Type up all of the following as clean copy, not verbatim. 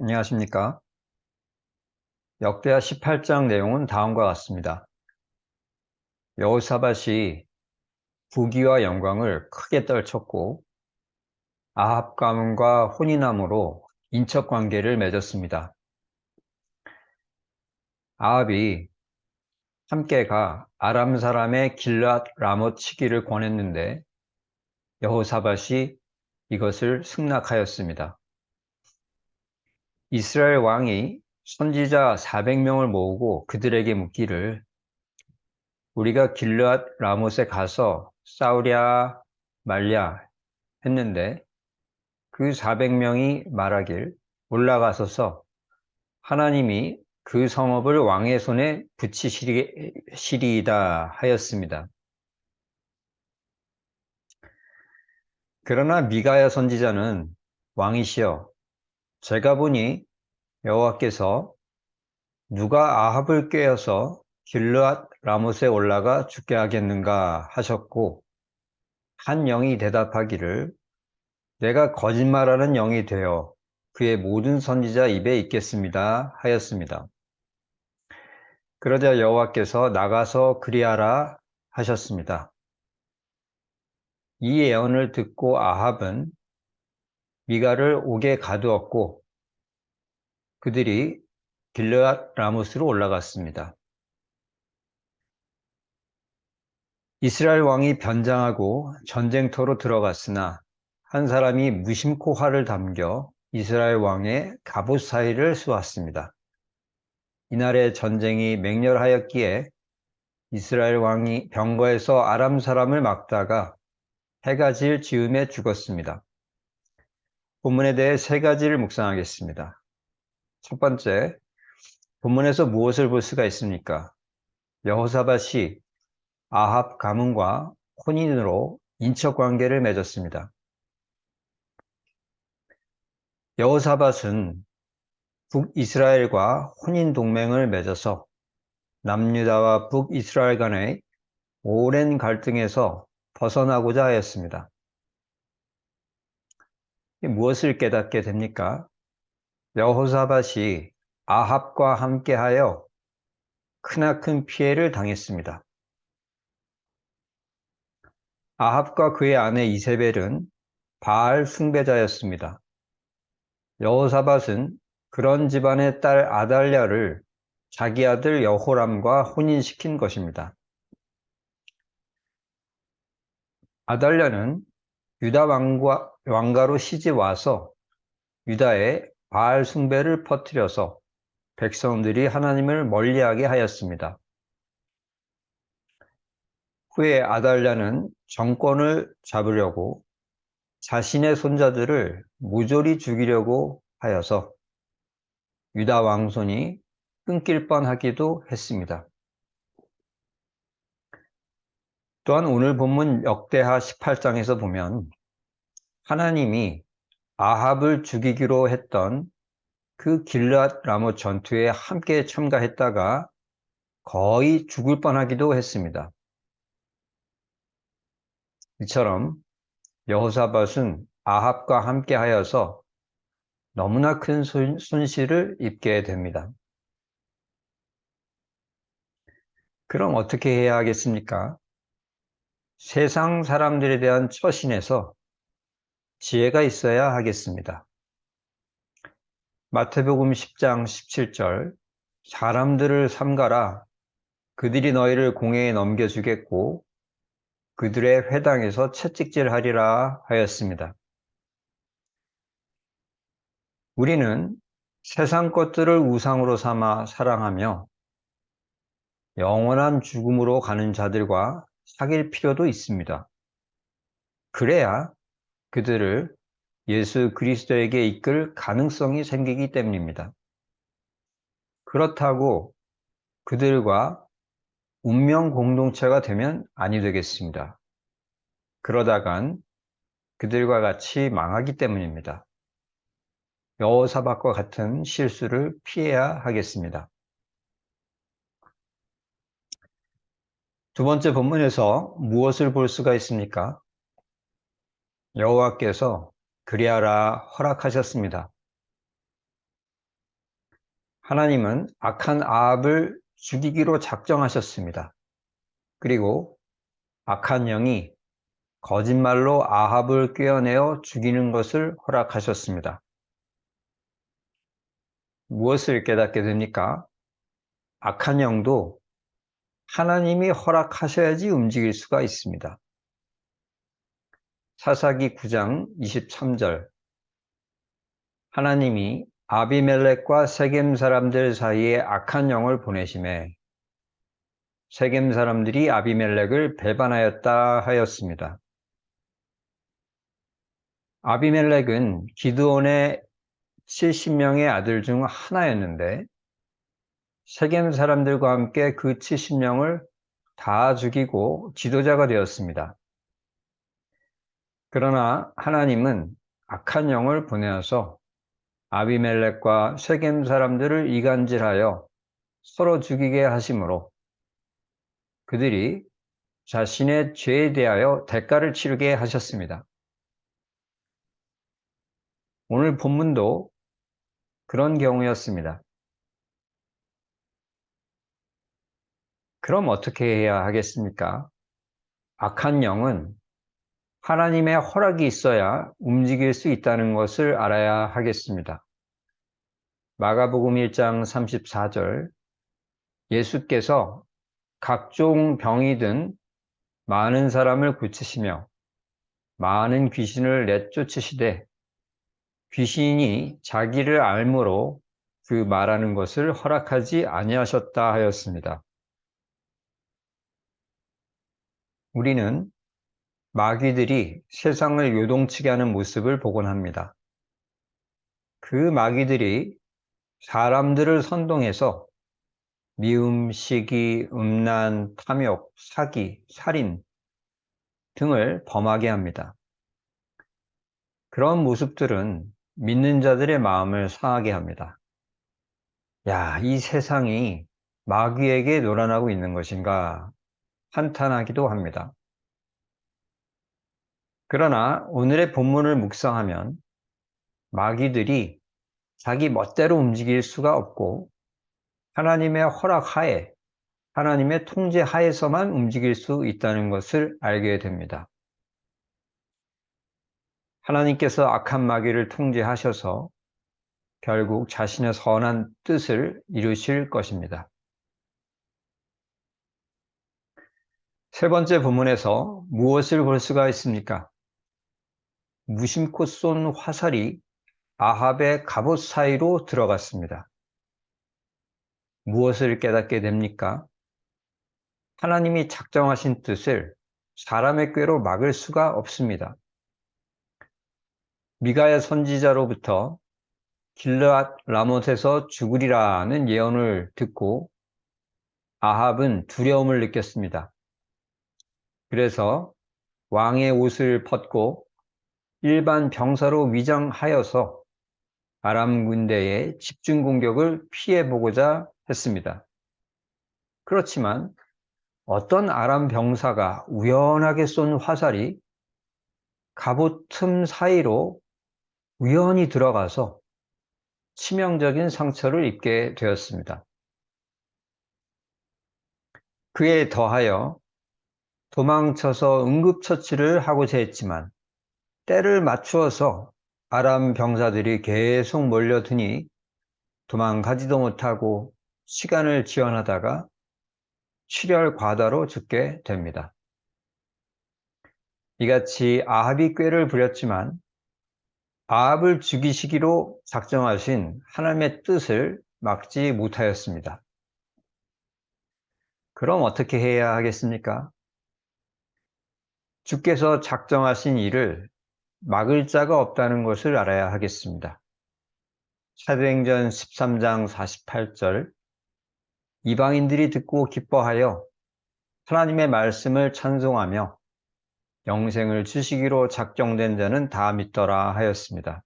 안녕하십니까? 역대하 18장 내용은 다음과 같습니다. 여호사밧이 부귀와 영광을 크게 떨쳤고 아합 가문과 혼인함으로 인척 관계를 맺었습니다. 아합이 함께 가 아람 사람의 길앗 라못 치기를 권했는데 여호사밧이 이것을 승낙하였습니다. 이스라엘 왕이 선지자 400명을 모으고 그들에게 묻기를 우리가 길르앗 라못에 가서 싸우랴 말랴 했는데 그 400명이 말하길 올라가소서 하나님이 그 성읍을 왕의 손에 붙이시리이다 하였습니다. 그러나 미가야 선지자는 왕이시여 제가 보니 여호와께서 누가 아합을 꾀어서 길르앗 라못에 올라가 죽게 하겠는가 하셨고 한 영이 대답하기를 내가 거짓말하는 영이 되어 그의 모든 선지자 입에 있겠습니다 하였습니다. 그러자 여호와께서 나가서 그리하라 하셨습니다. 이 예언을 듣고 아합은 미가를 옥에 가두었고 그들이 길르앗 라못으로 올라갔습니다. 이스라엘 왕이 변장하고 전쟁터로 들어갔으나 한 사람이 무심코 활을 담겨 이스라엘 왕의 갑옷 사이를 쏘았습니다. 이날의 전쟁이 맹렬하였기에 이스라엘 왕이 병거에서 아람 사람을 막다가 해가 질 즈음에 죽었습니다. 본문에 대해 세 가지를 묵상하겠습니다. 첫 번째, 본문에서 무엇을 볼 수가 있습니까? 여호사밧이 아합 가문과 혼인으로 인척 관계를 맺었습니다. 여호사밧은 북이스라엘과 혼인 동맹을 맺어서 남유다와 북이스라엘 간의 오랜 갈등에서 벗어나고자 하였습니다. 무엇을 깨닫게 됩니까? 여호사밧이 아합과 함께하여 크나큰 피해를 당했습니다. 아합과 그의 아내 이세벨은 바알 숭배자였습니다. 여호사밧은 그런 집안의 딸 아달랴를 자기 아들 여호람과 혼인시킨 것입니다. 아달랴는 유다 왕가로 시집 와서 유다에 바알 숭배를 퍼뜨려서 백성들이 하나님을 멀리하게 하였습니다. 후에 아달랴는 정권을 잡으려고 자신의 손자들을 모조리 죽이려고 하여서 유다 왕손이 끊길 뻔하기도 했습니다. 또한 오늘 본문 역대하 18장에서 보면 하나님이 아합을 죽이기로 했던 그 길르앗 라못 전투에 함께 참가했다가 거의 죽을 뻔하기도 했습니다. 이처럼 여호사밧은 아합과 함께 하여서 너무나 큰 손실을 입게 됩니다. 그럼 어떻게 해야 하겠습니까? 세상 사람들에 대한 처신에서 지혜가 있어야 하겠습니다. 마태복음 10장 17절 사람들을 삼가라 그들이 너희를 공회에 넘겨주겠고 그들의 회당에서 채찍질하리라 하였습니다. 우리는 세상 것들을 우상으로 삼아 사랑하며 영원한 죽음으로 가는 자들과 사귈 필요도 있습니다. 그래야 그들을 예수 그리스도에게 이끌 가능성이 생기기 때문입니다. 그렇다고 그들과 운명 공동체가 되면 아니 되겠습니다. 그러다간 그들과 같이 망하기 때문입니다. 여호사밧과 같은 실수를 피해야 하겠습니다. 두 번째 본문에서 무엇을 볼 수가 있습니까? 여호와께서 그리하라 허락하셨습니다. 하나님은 악한 아합을 죽이기로 작정하셨습니다. 그리고 악한 영이 거짓말로 아합을 꿰어내어 죽이는 것을 허락하셨습니다. 무엇을 깨닫게 됩니까? 악한 영도 하나님이 허락하셔야지 움직일 수가 있습니다. 사사기 9장 23절 하나님이 아비멜렉과 세겜 사람들 사이에 악한 영을 보내심에 세겜 사람들이 아비멜렉을 배반하였다 하였습니다. 아비멜렉은 기드온의 70명의 아들 중 하나였는데 세겜 사람들과 함께 그 70명을 다 죽이고 지도자가 되었습니다. 그러나 하나님은 악한 영을 보내어서 아비멜렉과 세겜 사람들을 이간질하여 서로 죽이게 하심으로 그들이 자신의 죄에 대하여 대가를 치르게 하셨습니다. 오늘 본문도 그런 경우였습니다. 그럼 어떻게 해야 하겠습니까? 악한 영은 하나님의 허락이 있어야 움직일 수 있다는 것을 알아야 하겠습니다. 마가복음 1장 34절 예수께서 각종 병이 든 많은 사람을 고치시며 많은 귀신을 내쫓으시되 귀신이 자기를 알므로 그 말하는 것을 허락하지 아니하셨다 하였습니다. 우리는 마귀들이 세상을 요동치게 하는 모습을 보곤 합니다. 그 마귀들이 사람들을 선동해서 미움, 시기, 음란, 탐욕, 사기, 살인 등을 범하게 합니다. 그런 모습들은 믿는 자들의 마음을 상하게 합니다. 야, 이 세상이 마귀에게 놀아나고 있는 것인가 한탄하기도 합니다. 그러나 오늘의 본문을 묵상하면 마귀들이 자기 멋대로 움직일 수가 없고 하나님의 허락하에, 하나님의 통제하에서만 움직일 수 있다는 것을 알게 됩니다. 하나님께서 악한 마귀를 통제하셔서 결국 자신의 선한 뜻을 이루실 것입니다. 세 번째 본문에서 무엇을 볼 수가 있습니까? 무심코 쏜 화살이 아합의 갑옷 사이로 들어갔습니다. 무엇을 깨닫게 됩니까? 하나님이 작정하신 뜻을 사람의 꾀로 막을 수가 없습니다. 미가야 선지자로부터 길르앗 라못에서 죽으리라는 예언을 듣고 아합은 두려움을 느꼈습니다. 그래서 왕의 옷을 벗고 일반 병사로 위장하여서 아람 군대의 집중 공격을 피해보고자 했습니다. 그렇지만 어떤 아람 병사가 우연하게 쏜 화살이 갑옷 틈 사이로 우연히 들어가서 치명적인 상처를 입게 되었습니다. 그에 더하여 도망쳐서 응급처치를 하고자 했지만 때를 맞추어서 아람 병사들이 계속 몰려드니 도망가지도 못하고 시간을 지연하다가 출혈 과다로 죽게 됩니다. 이같이 아합이 꾀를 부렸지만 아합을 죽이시기로 작정하신 하나님의 뜻을 막지 못하였습니다. 그럼 어떻게 해야 하겠습니까? 주께서 작정하신 일을 막을 자가 없다는 것을 알아야 하겠습니다. 사도행전 13장 48절 이방인들이 듣고 기뻐하여 하나님의 말씀을 찬송하며 영생을 주시기로 작정된 자는 다 믿더라 하였습니다.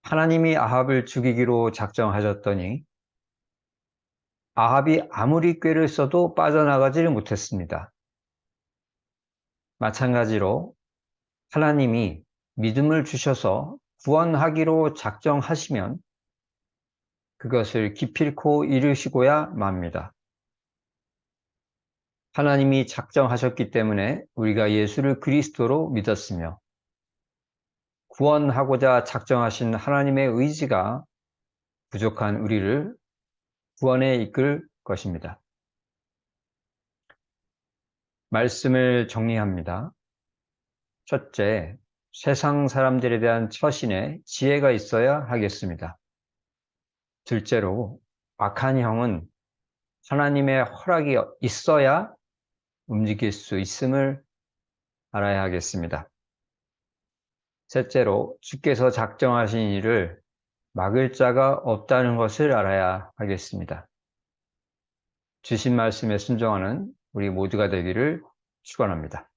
하나님이 아합을 죽이기로 작정하셨더니 아합이 아무리 꾀를 써도 빠져나가지를 못했습니다. 마찬가지로 하나님이 믿음을 주셔서 구원하기로 작정하시면 그것을 기필코 이루시고야 맙니다. 하나님이 작정하셨기 때문에 우리가 예수를 그리스도로 믿었으며 구원하고자 작정하신 하나님의 의지가 부족한 우리를 구원에 이끌 것입니다. 말씀을 정리합니다. 첫째, 세상 사람들에 대한 처신에 지혜가 있어야 하겠습니다. 둘째로, 악한 형은 하나님의 허락이 있어야 움직일 수 있음을 알아야 하겠습니다. 셋째로, 주께서 작정하신 일을 막을 자가 없다는 것을 알아야 하겠습니다. 주신 말씀에 순종하는 우리 모두가 되기를 축원합니다.